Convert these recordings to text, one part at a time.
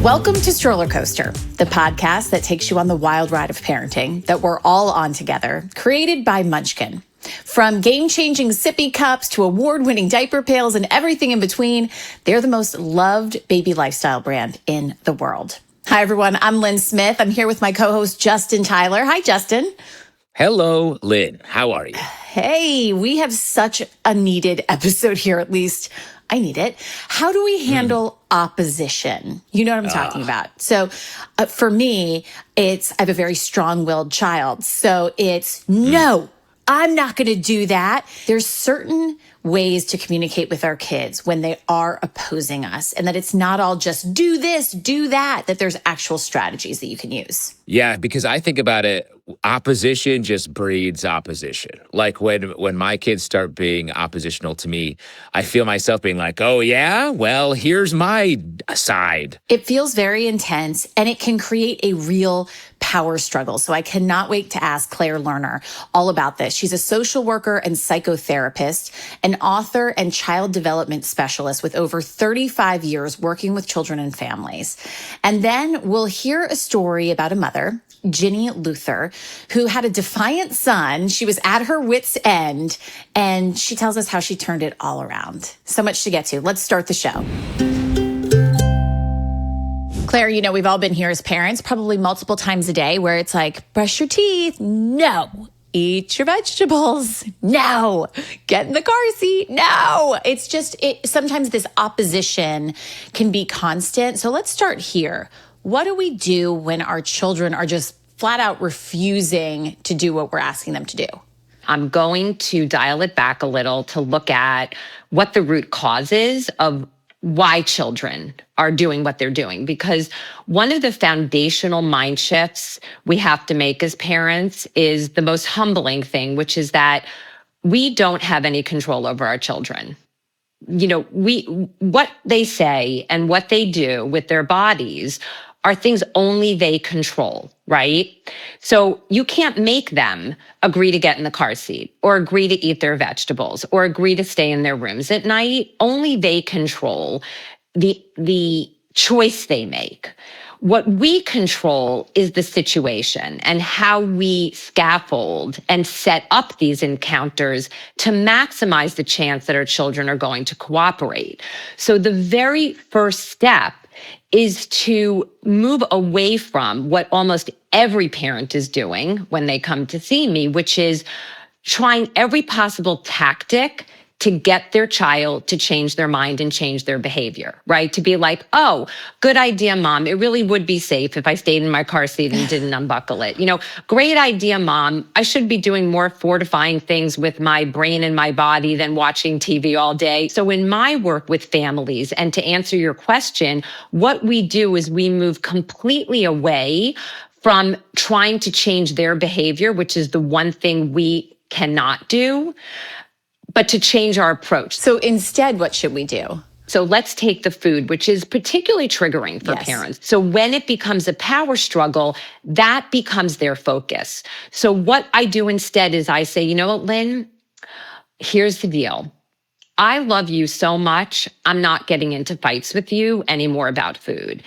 Welcome to Stroller Coaster, the podcast that takes you on the wild ride of parenting that we're all on together, created by Munchkin. From game-changing sippy cups to award-winning diaper pails and everything in between, they're the most loved baby lifestyle brand in the world. Hi, everyone. I'm Lynn Smith. I'm here with my co-host, Justin Tyler. Hi, Justin. Hello, Lynn. How are you? Hey, we have such a needed episode here, at least I need it. How do we handle opposition? You know what I'm talking about. So for me, I have a very strong-willed child. So it's no, I'm not going to do that. There's certain ways to communicate with our kids when they are opposing us, and that it's not all just do this, do that there's actual strategies that you can use. Yeah, because I think about it, opposition just breeds opposition. Like when my kids start being oppositional to me, I feel myself being like, oh yeah, well, here's my side. It feels very intense, and it can create a real power struggle. So I cannot wait to ask Claire Lerner all about this. She's a social worker and psychotherapist, an author and child development specialist with over 35 years working with children and families. And then we'll hear a story about a mother, Ginny Luther, who had a defiant son. She was at her wits' end, and she tells us how she turned it all around. So much to get to. Let's start the show. Claire, you know, we've all been here as parents, probably multiple times a day, where it's like, brush your teeth. No. Eat your vegetables. No. Get in the car seat. No. It's just, sometimes this opposition can be constant. So let's start here. What do we do when our children are just flat out refusing to do what we're asking them to do? I'm going to dial it back a little to look at what the root cause is of why children are doing what they're doing. Because one of the foundational mind shifts we have to make as parents is the most humbling thing, which is that we don't have any control over our children. You know, what they say and what they do with their bodies are things only they control, right? So you can't make them agree to get in the car seat or agree to eat their vegetables or agree to stay in their rooms at night. Only they control the choice they make. What we control is the situation and how we scaffold and set up these encounters to maximize the chance that our children are going to cooperate. So the very first step is to move away from what almost every parent is doing when they come to see me, which is trying every possible tactic to get their child to change their mind and change their behavior, right? To be like, oh, good idea, Mom. It really would be safe if I stayed in my car seat and didn't unbuckle it. You know, great idea, Mom. I should be doing more fortifying things with my brain and my body than watching TV all day. So in my work with families, and to answer your question, what we do is we move completely away from trying to change their behavior, which is the one thing we cannot do, but to change our approach. So instead, what should we do? So let's take the food, which is particularly triggering for parents. So when it becomes a power struggle, that becomes their focus. So what I do instead is I say, you know what, Lynn, here's the deal. I love you so much, I'm not getting into fights with you anymore about food.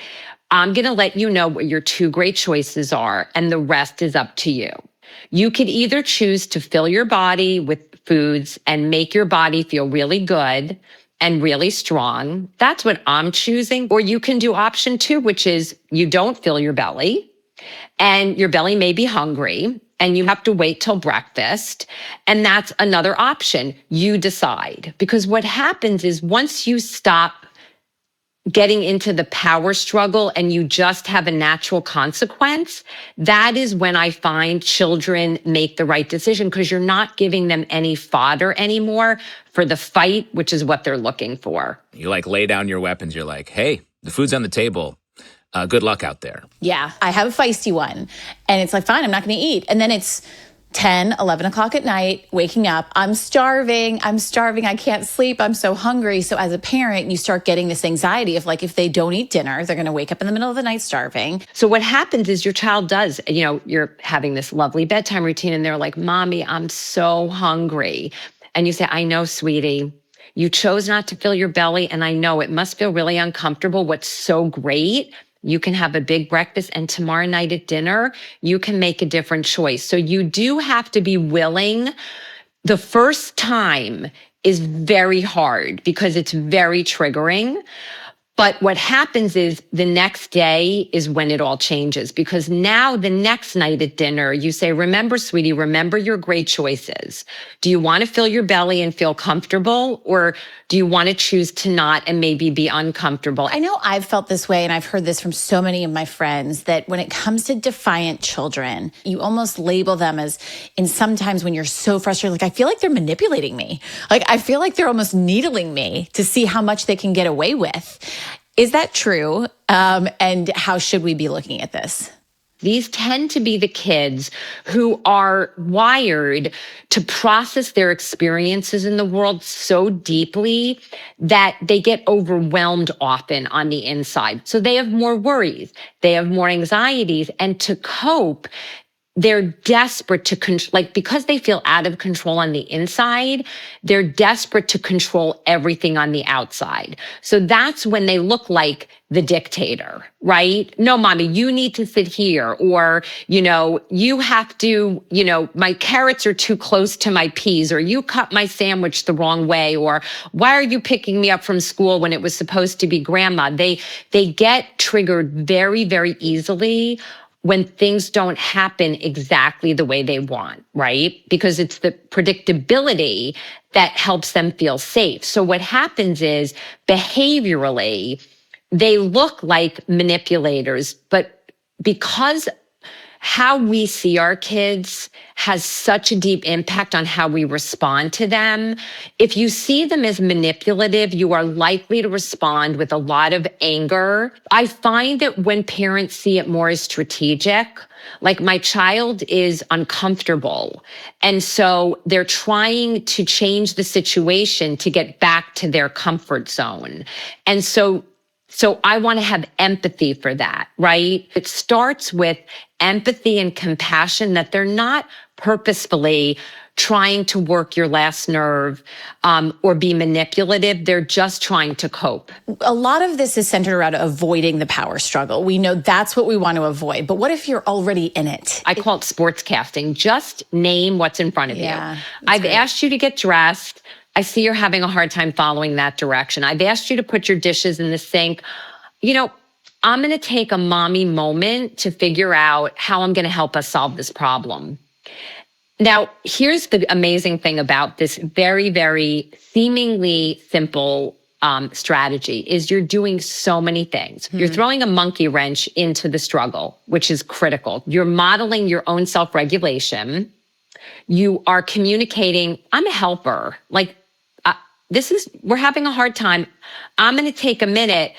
I'm going to let you know what your two great choices are, and the rest is up to you. You could either choose to fill your body with foods and make your body feel really good and really strong. That's what I'm choosing. Or you can do option 2, which is you don't fill your belly and your belly may be hungry and you have to wait till breakfast. And that's another option. You decide. Because what happens is once you stop getting into the power struggle and you just have a natural consequence, that is when I find children make the right decision, because you're not giving them any fodder anymore for the fight, which is what they're looking for. You like lay down your weapons. You're like, hey, the food's on the table. Good luck out there. Yeah, I have a feisty one. And it's like, fine, I'm not going to eat. And then it's 10, 11 o'clock at night, waking up, I'm starving, I can't sleep, I'm so hungry. So as a parent, you start getting this anxiety of like, if they don't eat dinner, they're going to wake up in the middle of the night starving. So what happens is your child does, you're having this lovely bedtime routine and they're like, Mommy, I'm so hungry. And you say, I know, sweetie. You chose not to fill your belly, and I know it must feel really uncomfortable. What's so great, you can have a big breakfast, and tomorrow night at dinner, you can make a different choice. So you do have to be willing. The first time is very hard because it's very triggering. But what happens is the next day is when it all changes, because now the next night at dinner, you say, remember, sweetie, remember your great choices. Do you want to fill your belly and feel comfortable, or do you want to choose to not and maybe be uncomfortable? I know I've felt this way, and I've heard this from so many of my friends, that when it comes to defiant children, you almost label them as, and sometimes when you're so frustrated, like, I feel like they're manipulating me. Like, I feel like they're almost needling me to see how much they can get away with. Is that true? And how should we be looking at this? These tend to be the kids who are wired to process their experiences in the world so deeply that they get overwhelmed often on the inside. So they have more worries, they have more anxieties, and to cope, they're desperate to because they feel out of control on the inside, they're desperate to control everything on the outside. So that's when they look like the dictator, right? No, mommy, you need to sit here, or, you have to, my carrots are too close to my peas, or you cut my sandwich the wrong way, or why are you picking me up from school when it was supposed to be grandma? They get triggered very, very easily when things don't happen exactly the way they want, right? Because it's the predictability that helps them feel safe. So what happens is, behaviorally, they look like manipulators, but because how we see our kids has such a deep impact on how we respond to them. If you see them as manipulative, you are likely to respond with a lot of anger. I find that when parents see it more as strategic, like, my child is uncomfortable, and so they're trying to change the situation to get back to their comfort zone. And so I want to have empathy for that, right? It starts with empathy and compassion, that they're not purposefully trying to work your last nerve or be manipulative. They're just trying to cope. A lot of this is centered around avoiding the power struggle. We know that's what we want to avoid. But what if you're already in it? I call it sports casting. Just name what's in front of you. I've asked you to get dressed. I see you're having a hard time following that direction. I've asked you to put your dishes in the sink. I'm going to take a mommy moment to figure out how I'm going to help us solve this problem. Now, here's the amazing thing about this very, very seemingly simple strategy is you're doing so many things. You're throwing a monkey wrench into the struggle, which is critical. You're modeling your own self-regulation. You are communicating, I'm a helper. Like, we're having a hard time. I'm going to take a minute.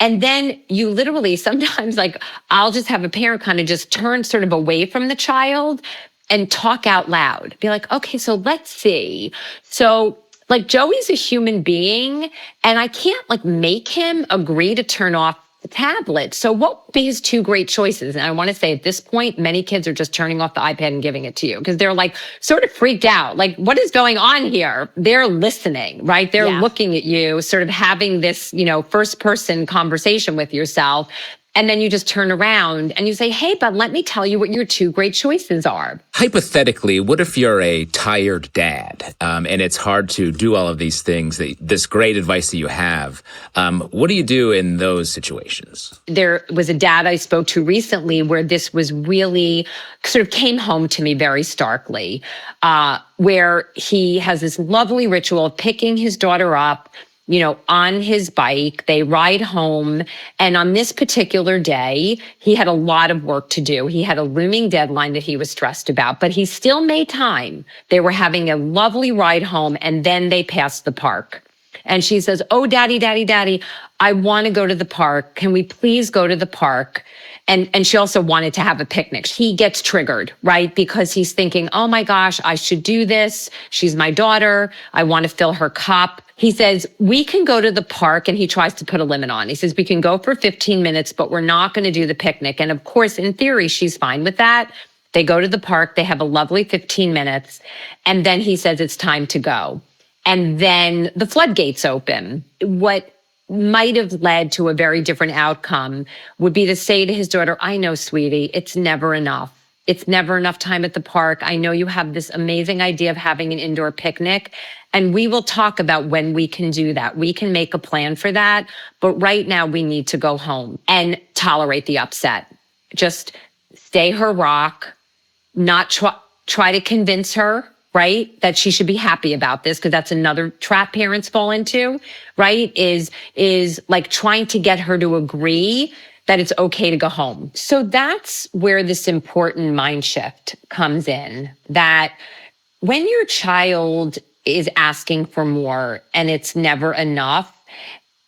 And then you literally sometimes, like, I'll just have a parent kind of just turn sort of away from the child and talk out loud. Be like, okay, so let's see. So, like, Joey's a human being, and I can't make him agree to turn off the tablet. So what would be his two great choices? And I want to say, at this point, many kids are just turning off the iPad and giving it to you because they're sort of freaked out. Like, what is going on here? They're listening, right? They're looking at you, sort of having this, first person conversation with yourself. And then you just turn around and you say, hey, bud, let me tell you what your two great choices are. Hypothetically, what if you're a tired dad and it's hard to do all of these things, this great advice that you have? What do you do in those situations? There was a dad I spoke to recently where this was really sort of came home to me very starkly, where he has this lovely ritual of picking his daughter up, on his bike. They ride home. And on this particular day, he had a lot of work to do. He had a looming deadline that he was stressed about, but he still made time. They were having a lovely ride home, and then they passed the park. And she says, oh, daddy, I want to go to the park. Can we please go to the park? And she also wanted to have a picnic. He gets triggered, right? Because he's thinking, oh my gosh, I should do this. She's my daughter. I want to fill her cup. He says, we can go to the park, and he tries to put a limit on. He says, we can go for 15 minutes, but we're not going to do the picnic. And of course, in theory, she's fine with that. They go to the park. They have a lovely 15 minutes. And then he says, it's time to go. And then the floodgates open. What might have led to a very different outcome would be to say to his daughter, I know, sweetie, it's never enough. It's never enough time at the park. I know you have this amazing idea of having an indoor picnic, and we will talk about when we can do that. We can make a plan for that. But right now we need to go home and tolerate the upset. Just stay her rock, not try to convince her, right, that she should be happy about this, because that's another trap parents fall into, right, is like trying to get her to agree that it's okay to go home. So that's where this important mind shift comes in, that when your child is asking for more and it's never enough,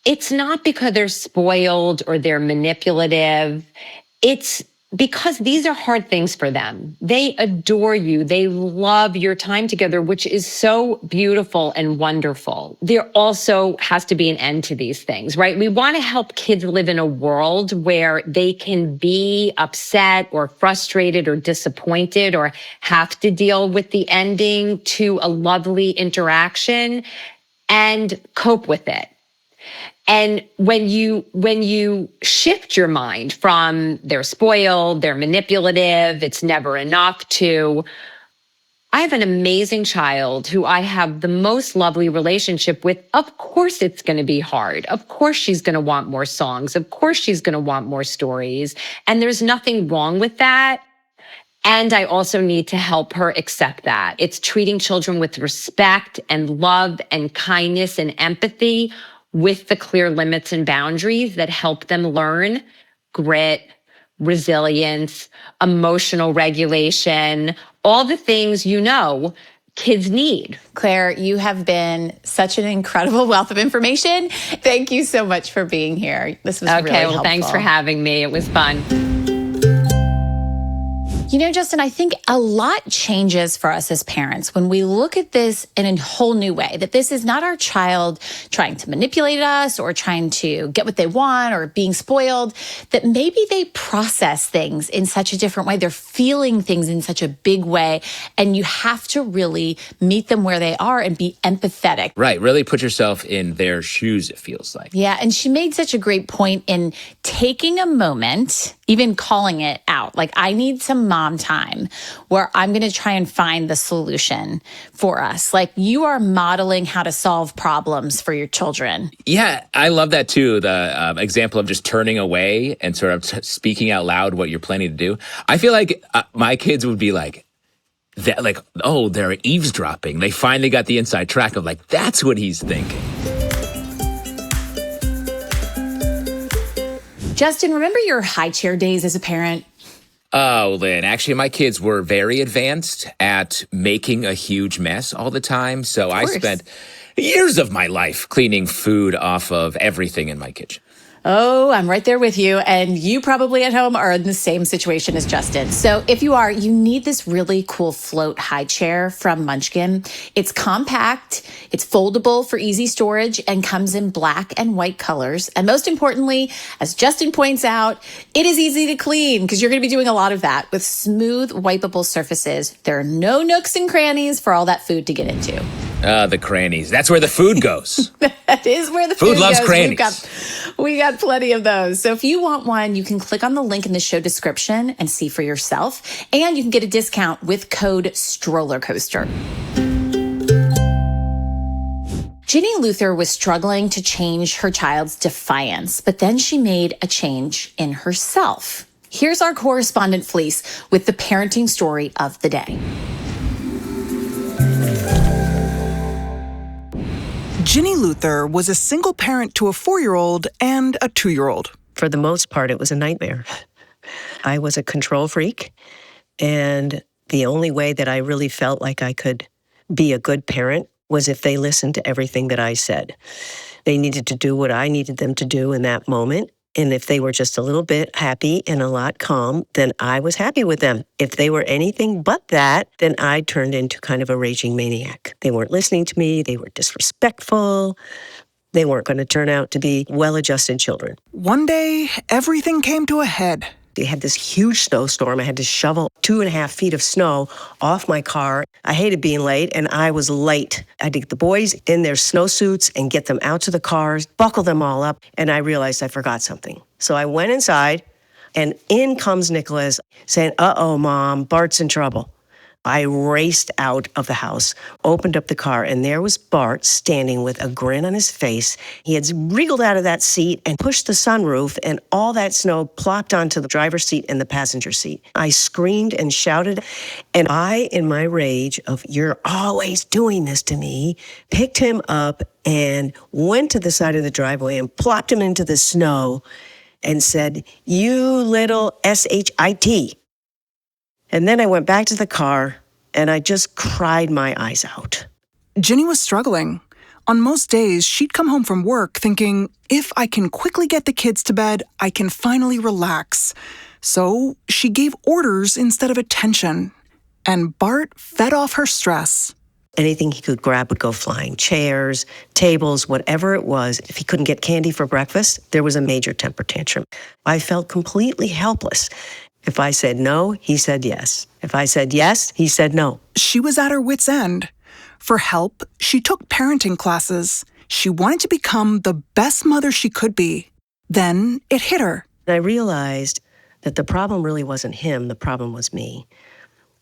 it's not because they're spoiled or they're manipulative. It's because these are hard things for them. They adore you. They love your time together, which is so beautiful and wonderful. There also has to be an end to these things, right? We want to help kids live in a world where they can be upset or frustrated or disappointed or have to deal with the ending to a lovely interaction and cope with it. And when you shift your mind from they're spoiled, they're manipulative, it's never enough, to I have an amazing child who I have the most lovely relationship with. Of course it's going to be hard. Of course she's going to want more songs. Of course she's going to want more stories. And there's nothing wrong with that. And I also need to help her accept that. It's treating children with respect and love and kindness and empathy, with the clear limits and boundaries that help them learn grit, resilience, emotional regulation, all the things kids need. Claire, you have been such an incredible wealth of information. Thank you so much for being here. This was really helpful. Thanks for having me. It was fun. You know, Justin, I think a lot changes for us as parents when we look at this in a whole new way, that this is not our child trying to manipulate us or trying to get what they want or being spoiled, that maybe they process things in such a different way. They're feeling things in such a big way. And you have to really meet them where they are and be empathetic. Right. Really put yourself in their shoes, it feels like. Yeah. And she made such a great point in taking a moment, even calling it out. Like, I need some mom time where I'm going to try and find the solution for us. Like, you are modeling how to solve problems for your children. Yeah, I love that too. The example of just turning away and sort of speaking out loud what you're planning to do. I feel like my kids would be like, that, like, oh, they're eavesdropping. They finally got the inside track of like, that's what he's thinking. Justin, remember your high chair days as a parent? Oh, Lynn, actually, my kids were very advanced at making a huge mess all the time. So I spent years of my life cleaning food off of everything in my kitchen. Oh, I'm right there with you. And you probably at home are in the same situation as Justin. So if you are, you need this really cool float high chair from Munchkin. It's compact, it's foldable for easy storage, and comes in black and white colors. And most importantly, as Justin points out, it is easy to clean because you're going to be doing a lot of that with smooth, wipeable surfaces. There are no nooks and crannies for all that food to get into. The crannies. That's where the food goes. That is where the food goes. Loves crannies. We got plenty of those. So if you want one, you can click on the link in the show description and see for yourself. And you can get a discount with code STROLLERCOASTER. Ginny Luther was struggling to change her child's defiance, but then she made a change in herself. Here's our correspondent Fleece with the parenting story of the day. Ginny Luther was a single parent to a 4-year-old and a 2-year-old. For the most part, it was a nightmare. I was a control freak, and the only way that I really felt like I could be a good parent was if they listened to everything that I said. They needed to do what I needed them to do in that moment. And if they were just a little bit happy and a lot calm, then I was happy with them. If they were anything but that, then I turned into kind of a raging maniac. They weren't listening to me. They were disrespectful. They weren't going to turn out to be well-adjusted children. One day, everything came to a head. They had this huge snowstorm. I had to shovel 2.5 feet of snow off my car. I hated being late, and I was late. I had to get the boys in their snowsuits and get them out to the cars, buckle them all up, and I realized I forgot something. So I went inside, and in comes Nicholas saying, "Uh-oh, Mom, Bart's in trouble." I raced out of the house, opened up the car, and there was Bart standing with a grin on his face. He had wriggled out of that seat and pushed the sunroof, and all that snow plopped onto the driver's seat and the passenger seat. I screamed and shouted, and I, in my rage of, "You're always doing this to me," picked him up and went to the side of the driveway and plopped him into the snow and said, "You little SHIT. And then I went back to the car, and I just cried my eyes out. Ginny was struggling. On most days, she'd come home from work thinking, if I can quickly get the kids to bed, I can finally relax. So she gave orders instead of attention, and Bart fed off her stress. Anything he could grab would go flying. Chairs, tables, whatever it was. If he couldn't get candy for breakfast, there was a major temper tantrum. I felt completely helpless. If I said no, he said yes. If I said yes, he said no. She was at her wits' end. For help, she took parenting classes. She wanted to become the best mother she could be. Then it hit her. I realized that the problem really wasn't him, the problem was me.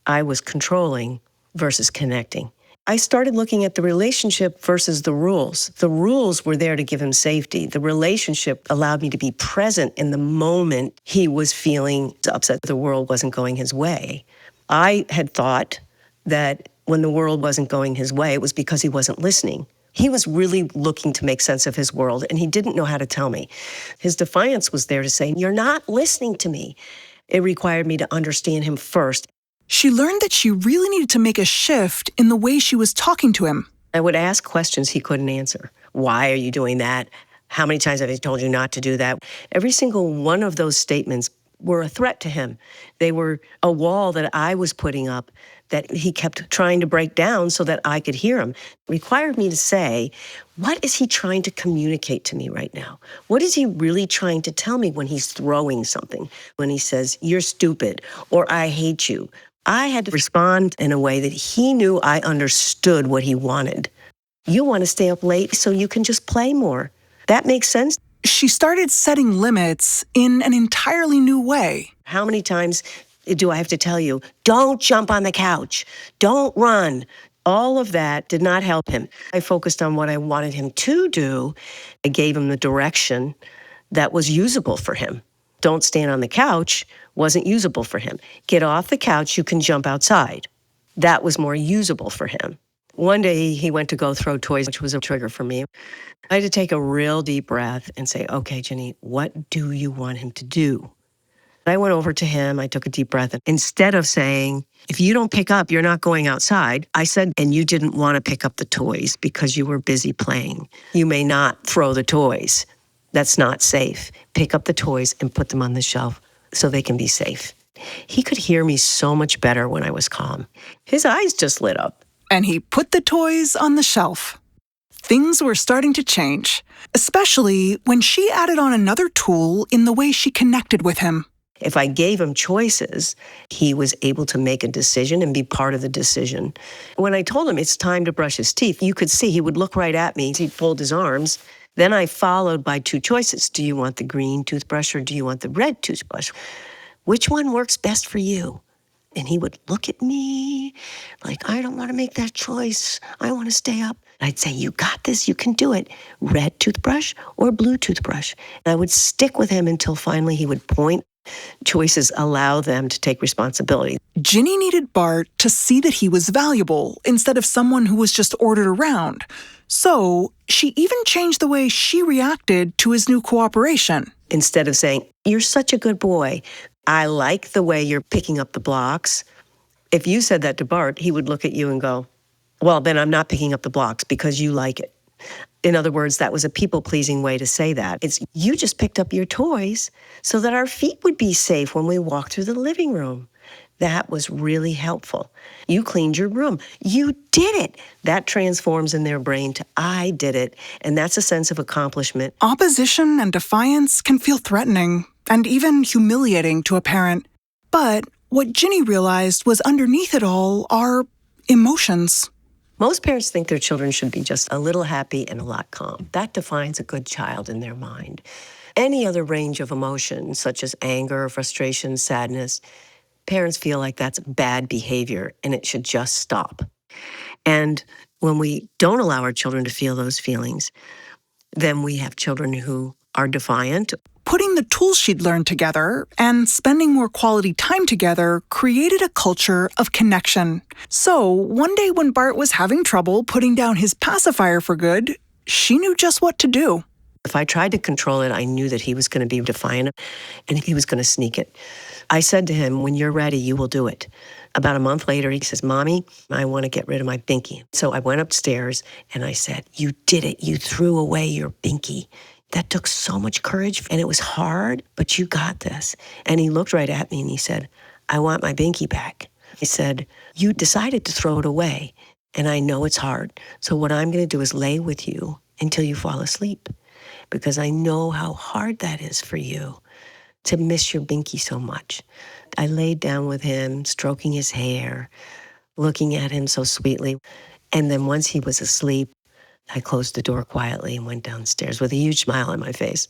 I was controlling versus connecting. I started looking at the relationship versus the rules. The rules were there to give him safety. The relationship allowed me to be present in the moment he was feeling upset the world wasn't going his way. I had thought that when the world wasn't going his way, it was because he wasn't listening. He was really looking to make sense of his world, and he didn't know how to tell me. His defiance was there to say, "You're not listening to me." It required me to understand him first. She learned that she really needed to make a shift in the way she was talking to him. I would ask questions he couldn't answer. Why are you doing that? How many times have I told you not to do that? Every single one of those statements were a threat to him. They were a wall that I was putting up that he kept trying to break down so that I could hear him. It required me to say, what is he trying to communicate to me right now? What is he really trying to tell me when he's throwing something? When he says, "You're stupid," or "I hate you." I had to respond in a way that he knew I understood what he wanted. You want to stay up late so you can just play more. That makes sense. She started setting limits in an entirely new way. How many times do I have to tell you, don't jump on the couch, don't run? All of that did not help him. I focused on what I wanted him to do. I gave him the direction that was usable for him. Don't stand on the couch wasn't usable for him. Get off the couch, you can jump outside. That was more usable for him. One day he went to go throw toys, which was a trigger for me. I had to take a real deep breath and say, "Okay, Ginny, what do you want him to do?" I went over to him, I took a deep breath, and instead of saying, "If you don't pick up, you're not going outside," I said, "And you didn't want to pick up the toys because you were busy playing. You may not throw the toys. That's not safe. Pick up the toys and put them on the shelf so they can be safe." He could hear me so much better when I was calm. His eyes just lit up. And he put the toys on the shelf. Things were starting to change, especially when she added on another tool in the way she connected with him. If I gave him choices, he was able to make a decision and be part of the decision. When I told him it's time to brush his teeth, you could see he would look right at me. He'd fold his arms. Then I followed by two choices. Do you want the green toothbrush or do you want the red toothbrush? Which one works best for you? And he would look at me like, I don't want to make that choice. I want to stay up. I'd say, you got this. You can do it. Red toothbrush or blue toothbrush. And I would stick with him until finally he would point. Choices allow them to take responsibility. Ginny needed Bart to see that he was valuable instead of someone who was just ordered around. So she even changed the way she reacted to his new cooperation. Instead of saying, "You're such a good boy. I like the way you're picking up the blocks." If you said that to Bart, he would look at you and go, "Well, then I'm not picking up the blocks because you like it." In other words, that was a people-pleasing way to say that. It's, you just picked up your toys so that our feet would be safe when we walked through the living room. That was really helpful. You cleaned your room. You did it. That transforms in their brain to, I did it. And that's a sense of accomplishment. Opposition and defiance can feel threatening, and even humiliating to a parent. But what Ginny realized was underneath it all are emotions. Most parents think their children should be just a little happy and a lot calm. That defines a good child in their mind. Any other range of emotions, such as anger, frustration, sadness, parents feel like that's bad behavior and it should just stop. And when we don't allow our children to feel those feelings, then we have children who are defiant. Putting the tools she'd learned together and spending more quality time together created a culture of connection. So one day when Bart was having trouble putting down his pacifier for good, she knew just what to do. If I tried to control it, I knew that he was going to be defiant and he was going to sneak it. I said to him, when you're ready, you will do it. About a month later, he says, Mommy, I want to get rid of my binky. So I went upstairs and I said, you did it. You threw away your binky. That took so much courage and it was hard, but you got this. And he looked right at me and he said, I want my binky back. He said, you decided to throw it away and I know it's hard. So what I'm going to do is lay with you until you fall asleep because I know how hard that is for you to miss your binky so much. I laid down with him, stroking his hair, looking at him so sweetly. And then once he was asleep, I closed the door quietly and went downstairs with a huge smile on my face.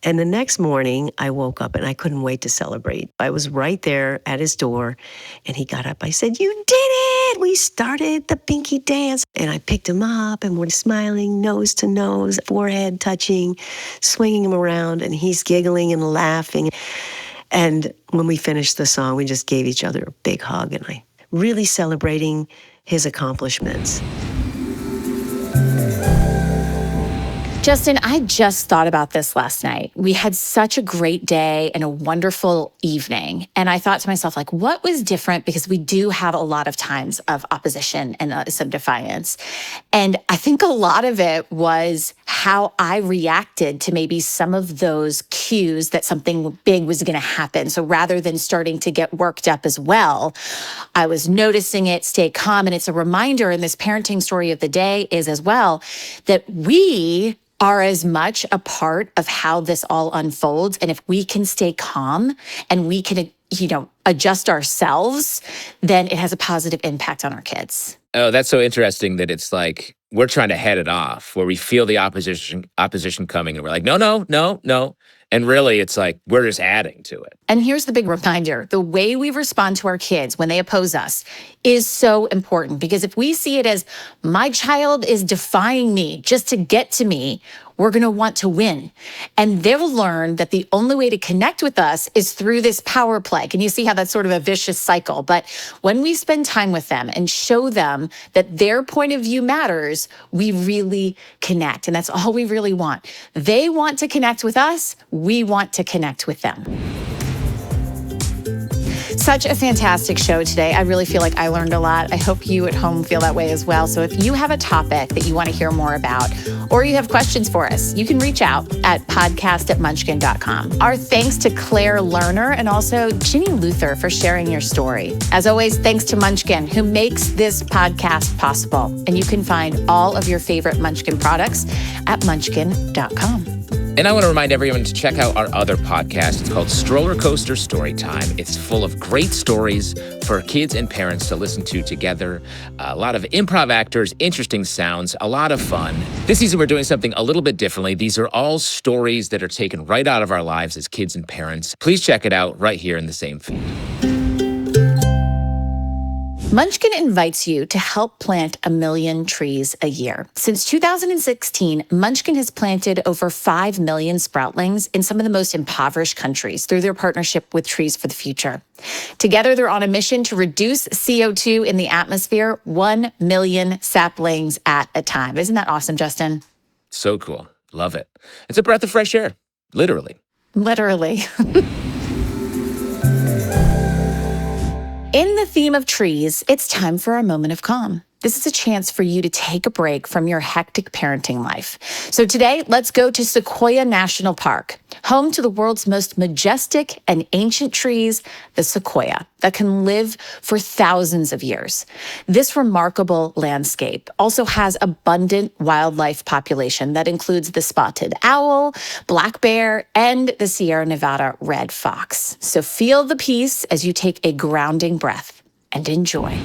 And the next morning, I woke up and I couldn't wait to celebrate. I was right there at his door, and he got up. I said, you did it! We started the binky dance. And I picked him up, and we're smiling nose to nose, forehead touching, swinging him around, and he's giggling and laughing. And when we finished the song, we just gave each other a big hug, and I really celebrating his accomplishments. Justin, I just thought about this last night. We had such a great day and a wonderful evening. And I thought to myself, like, what was different? Because we do have a lot of times of opposition and some defiance. And I think a lot of it was how I reacted to maybe some of those cues that something big was going to happen. So rather than starting to get worked up as well, I was noticing it, stay calm. And it's a reminder in this parenting story of the day is as well that we are as much a part of how this all unfolds. And if we can stay calm and we can, adjust ourselves, then it has a positive impact on our kids. Oh, that's so interesting that it's like we're trying to head it off, where we feel the opposition coming and we're like, no. And really, it's like we're just adding to it. And here's the big reminder. The way we respond to our kids when they oppose us is so important, because if we see it as my child is defying me just to get to me, we're going to want to win. And they'll learn that the only way to connect with us is through this power play. And you see how that's sort of a vicious cycle. But when we spend time with them and show them that their point of view matters, we really connect. And that's all we really want. They want to connect with us. We want to connect with them. Such a fantastic show today. I really feel like I learned a lot. I hope you at home feel that way as well. So if you have a topic that you want to hear more about, or you have questions for us, you can reach out at podcast@munchkin.com. Our thanks to Claire Lerner and also Ginny Luther for sharing your story. As always, thanks to Munchkin, who makes this podcast possible. And you can find all of your favorite Munchkin products at munchkin.com. And I want to remind everyone to check out our other podcast. It's called Stroller Coaster Storytime. It's full of great stories for kids and parents to listen to together. A lot of improv actors, interesting sounds, a lot of fun. This season, we're doing something a little bit differently. These are all stories that are taken right out of our lives as kids and parents. Please check it out right here in the same feed. Munchkin invites you to help plant 1 million trees a year. Since 2016, Munchkin has planted over 5 million sproutlings in some of the most impoverished countries through their partnership with Trees for the Future. Together, they're on a mission to reduce CO2 in the atmosphere 1 million saplings at a time. Isn't that awesome, Justin? So cool. Love it. It's a breath of fresh air, literally. Literally. In the theme of trees, it's time for our moment of calm. this is a chance for you to take a break from your hectic parenting life. So today, let's go to Sequoia National Park, home to the world's most majestic and ancient trees, the sequoia, that can live for thousands of years. This remarkable landscape also has abundant wildlife population that includes the spotted owl, black bear, and the Sierra Nevada red fox. So feel the peace as you take a grounding breath and enjoy.